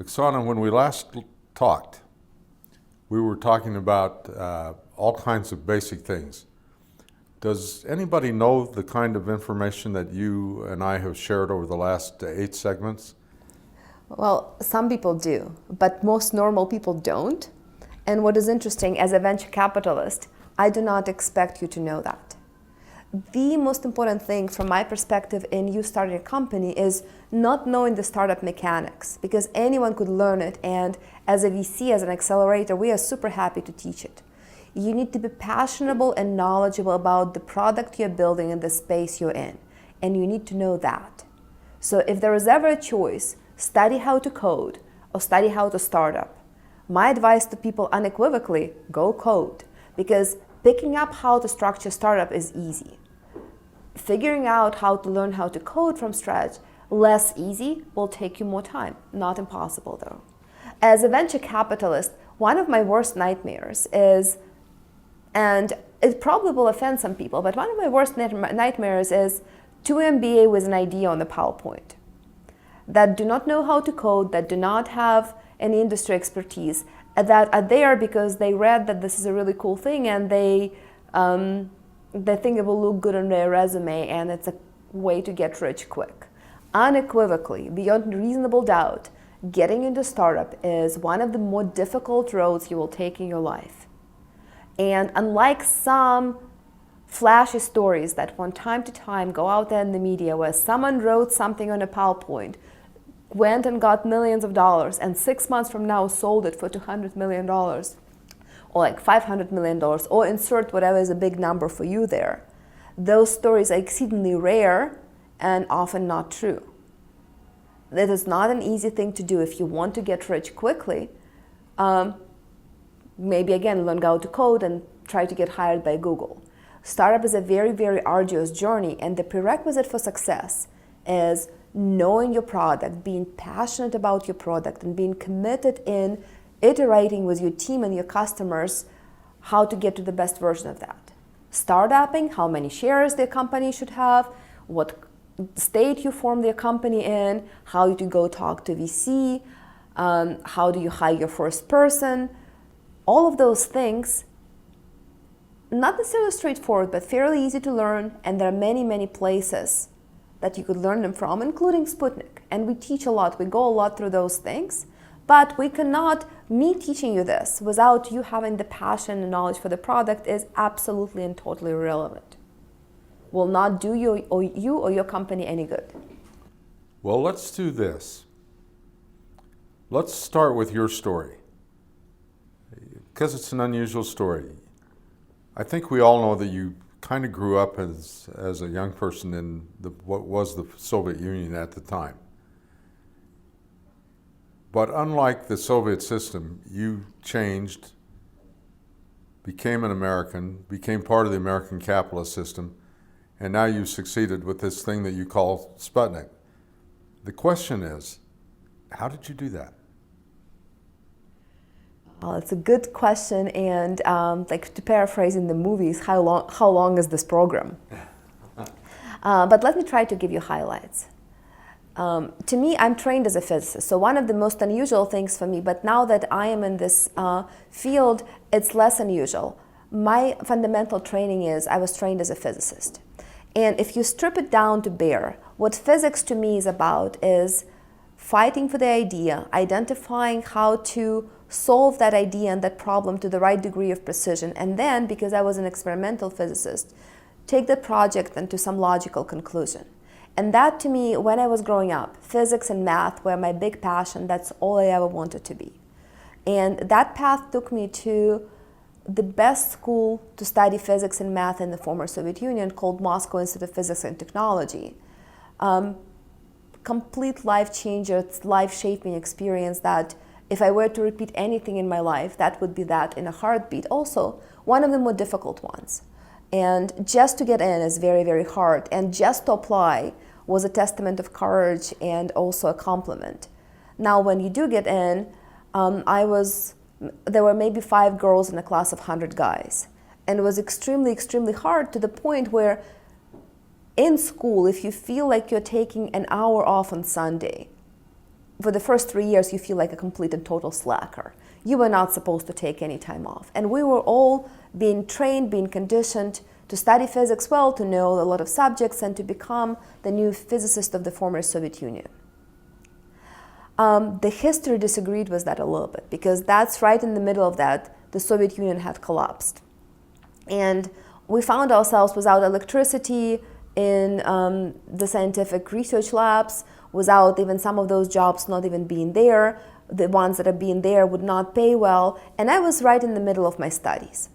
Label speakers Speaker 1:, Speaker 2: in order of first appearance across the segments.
Speaker 1: Oksana, when we last talked, we were talking about all kinds of basic things. Does anybody know the kind of information that you and I have shared over the last 8 segments?
Speaker 2: Well, some people do, but most normal people don't. And what is interesting, as a venture capitalist, I do not expect you to know that. The most important thing from my perspective in you starting a company is not knowing the startup mechanics, because anyone could learn it, and as a VC, as an accelerator, we are super happy to teach it. You need to be passionate and knowledgeable about the product you're building and the space you're in, and you need to know that. So if there is ever a choice, study how to code or study how to start up, my advice to people unequivocally, go code, because picking up how to structure startup is easy. Figuring out how to learn how to code from scratch, less easy, will take you more time. Not impossible though. As a venture capitalist, one of my worst nightmares is, and it probably will offend some people, but one of my worst nightmares is 2 MBA with an idea on the PowerPoint that do not know how to code, that do not have any industry expertise, that are there because they read that this is a really cool thing and they think it will look good on their resume and it's a way to get rich quick. Unequivocally, beyond reasonable doubt, getting into startup is one of the more difficult roads you will take in your life. And unlike some flashy stories that from time to time go out there in the media where someone wrote something on a PowerPoint, went and got millions of dollars, and 6 months from now sold it for $200 million, or like $500 million, or insert whatever is a big number for you there. Those stories are exceedingly rare and often not true. That is not an easy thing to do if you want to get rich quickly. Maybe again, learn how to code and try to get hired by Google. Startup is a very, very arduous journey, and the prerequisite for success is knowing your product, being passionate about your product, and being committed in iterating with your team and your customers how to get to the best version of that. Startupping, how many shares the company should have, what state you form the company in, how to go talk to VC, how do you hire your first person. All of those things, not necessarily straightforward, but fairly easy to learn, and there are many, many places that you could learn them from, including Sputnik. And we teach a lot, we go a lot through those things, but we cannot, me teaching you this without you having the passion and knowledge for the product is absolutely and totally irrelevant. Will not do you or your company any good.
Speaker 1: Well, let's do this. Let's start with your story, because it's an unusual story. I think we all know that you kind of grew up as a young person in what was the Soviet Union at the time. But unlike the Soviet system, you changed, became an American, became part of the American capitalist system, and now you've succeeded with this thing that you call Sputnik. The question is, how did you do that?
Speaker 2: Well, it's a good question, and like to paraphrase in the movies, how long is this program? But let me try to give you highlights. To me, I'm trained as a physicist, so one of the most unusual things for me, but now that I am in this field, it's less unusual. My fundamental training is I was trained as a physicist. And if you strip it down to bare, what physics to me is about is fighting for the idea, identifying how to solve that idea and that problem to the right degree of precision, and then, because I was an experimental physicist, take the project into some logical conclusion. And that to me, when I was growing up, physics and math were my big passion. That's all I ever wanted to be. And that path took me to the best school to study physics and math in the former Soviet Union, called Moscow Institute of Physics and Technology. Complete life changer, life-shaping experience that if I were to repeat anything in my life, that would be that in a heartbeat. Also, one of the more difficult ones. And just to get in is very, very hard. And just to apply was a testament of courage and also a compliment. Now, when you do get in, there were maybe 5 girls in a class of 100 guys. And it was extremely, extremely hard, to the point where in school, if you feel like you're taking an hour off on Sunday, for the first 3 years, you feel like a complete and total slacker. You were not supposed to take any time off. And we were all being trained, being conditioned to study physics well, to know a lot of subjects, and to become the new physicist of the former Soviet Union. The history disagreed with that a little bit, because that's right in the middle of that, the Soviet Union had collapsed. And we found ourselves without electricity in the scientific research labs, without even some of those jobs not even being there. The ones that are being there would not pay well. And I was right in the middle of my studies.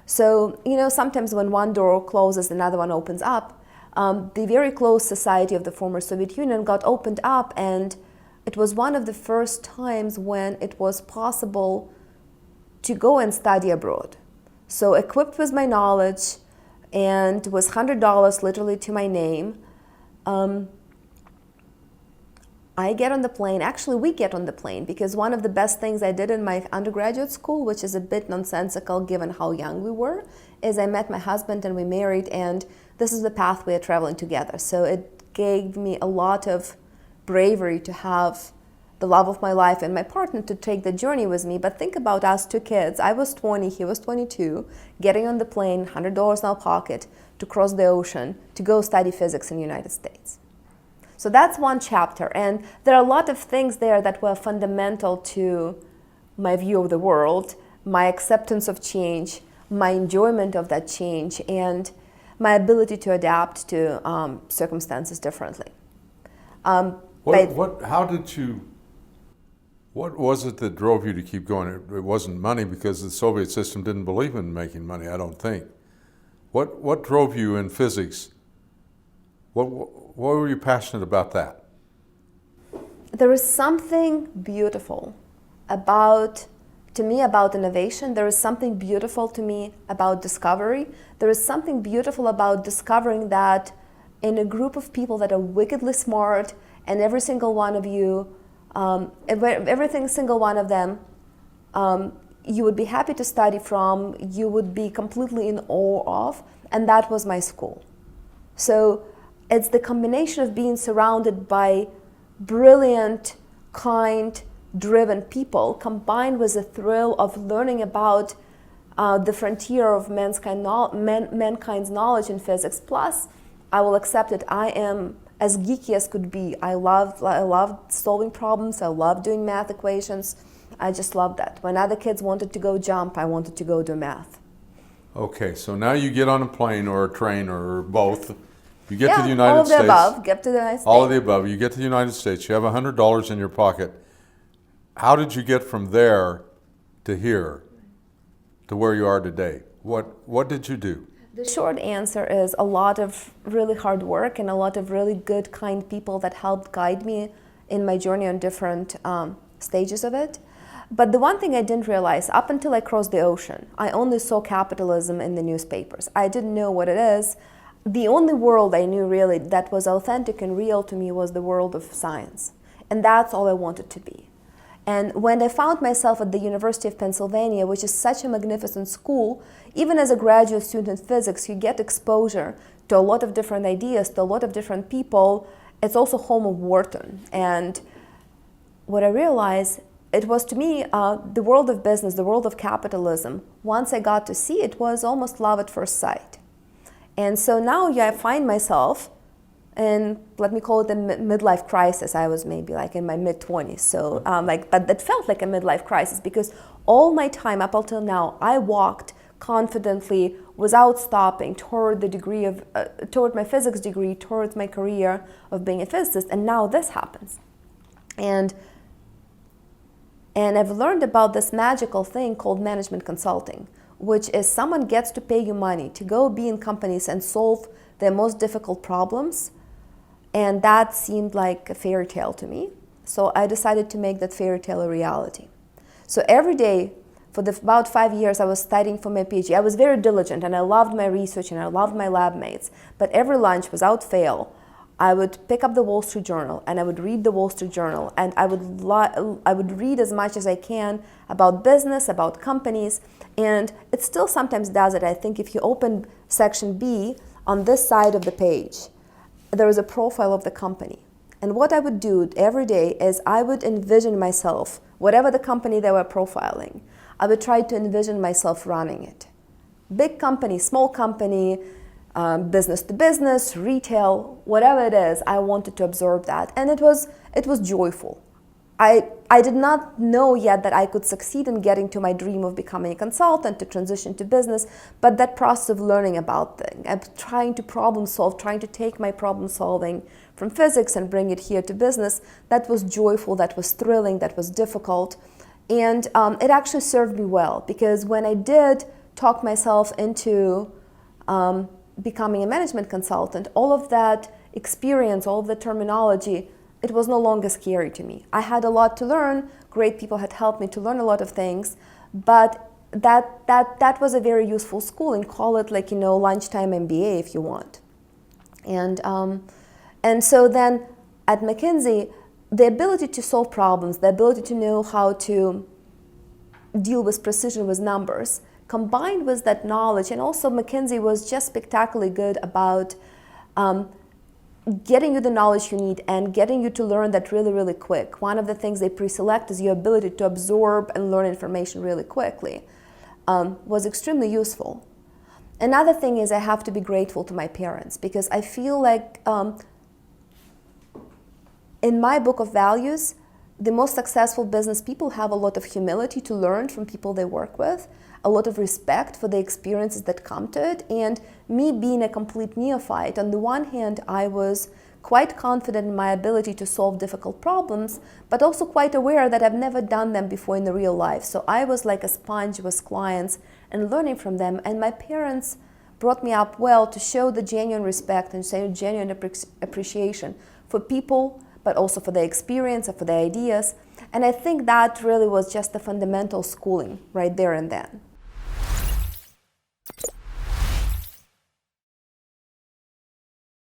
Speaker 2: So, sometimes when one door closes, another one opens up. The very close society of the former Soviet Union got opened up, and it was one of the first times when it was possible to go and study abroad. So equipped with my knowledge and with $100 literally to my name, I get on the plane. Actually, we get on the plane, because one of the best things I did in my undergraduate school, which is a bit nonsensical given how young we were, is I met my husband and we married, and this is the path we are traveling together. So it gave me a lot of bravery to have the love of my life and my partner to take the journey with me. But think about us two kids. I was 20, he was 22, getting on the plane, $100 in our pocket, to cross the ocean to go study physics in the United States. So that's one chapter, and there are a lot of things there that were fundamental to my view of the world, my acceptance of change, my enjoyment of that change, and my ability to adapt to circumstances differently.
Speaker 1: What was it that drove you to keep going? It wasn't money, because the Soviet system didn't believe in making money, I don't think. What drove you in physics? What were you passionate about that?
Speaker 2: There is something beautiful about innovation. There is something beautiful to me about discovery. There is something beautiful about discovering that in a group of people that are wickedly smart, and every single one of you, every single one of them, you would be happy to study from, you would be completely in awe of, and that was my school. So it's the combination of being surrounded by brilliant, kind, driven people, combined with the thrill of learning about the frontier of mankind's knowledge in physics. Plus, I will accept it, I am as geeky as could be. I love solving problems, I love doing math equations. I just love that. When other kids wanted to go jump, I wanted to go do math.
Speaker 1: Okay, so now you get on a plane or a train or both. You get to the United
Speaker 2: all of
Speaker 1: States.
Speaker 2: the above. Get to the United States.
Speaker 1: All of the above. You get to the United States. You have $100 in your pocket. How did you get from there to here, to where you are today? What did you do?
Speaker 2: The short answer is a lot of really hard work and a lot of really good, kind people that helped guide me in my journey on different stages of it. But the one thing I didn't realize, up until I crossed the ocean, I only saw capitalism in the newspapers. I didn't know what it is. The only world I knew really that was authentic and real to me was the world of science. And that's all I wanted to be. And when I found myself at the University of Pennsylvania, which is such a magnificent school, even as a graduate student in physics, you get exposure to a lot of different ideas, to a lot of different people. It's also home of Wharton. And what I realized, it was to me, the world of business, the world of capitalism, once I got to see it, was almost love at first sight. And so now I find myself in, let me call it a midlife crisis. I was maybe like in my mid-20s. So but that felt like a midlife crisis, because all my time up until now, I walked confidently without stopping toward the degree of, toward my physics degree, towards my career of being a physicist. And now this happens. And I've learned about this magical thing called management consulting, which is someone gets to pay you money to go be in companies and solve their most difficult problems. And that seemed like a fairy tale to me. So I decided to make that fairy tale a reality. So every day, for about 5 years, I was studying for my PhD. I was very diligent, and I loved my research, and I loved my lab mates. But every lunch, without fail, I would pick up the Wall Street Journal, and I would read the Wall Street Journal, and I would read as much as I can about business, about companies. And it still sometimes does it. I think if you open section B, on this side of the page, there is a profile of the company. And what I would do every day is I would envision myself, whatever the company they were profiling, I would try to envision myself running it. Big company, small company, business to business, retail, whatever it is, I wanted to absorb that. And it was joyful. I did not know yet that I could succeed in getting to my dream of becoming a consultant, to transition to business, but that process of learning about things, trying to problem solve, trying to take my problem solving from physics and bring it here to business, that was joyful, that was thrilling, that was difficult. And it actually served me well, because when I did talk myself into becoming a management consultant, all of that experience, all of the terminology, it was no longer scary to me. I had a lot to learn. Great people had helped me to learn a lot of things, but that was a very useful schooling. Call it like, lunchtime MBA if you want. And so then at McKinsey, the ability to solve problems, the ability to know how to deal with precision with numbers, combined with that knowledge, and also McKinsey was just spectacularly good about getting you the knowledge you need and getting you to learn that really, really quick. One of the things they pre-select is your ability to absorb and learn information really quickly, was extremely useful. Another thing is I have to be grateful to my parents, because I feel like in my book of values, the most successful business people have a lot of humility to learn from people they work with, a lot of respect for the experiences that come to it, and me being a complete neophyte, on the one hand, I was quite confident in my ability to solve difficult problems, but also quite aware that I've never done them before in the real life. So I was like a sponge with clients and learning from them, and my parents brought me up well to show the genuine respect and show genuine appreciation for people, but also for their experience and for their ideas. And I think that really was just the fundamental schooling right there and then.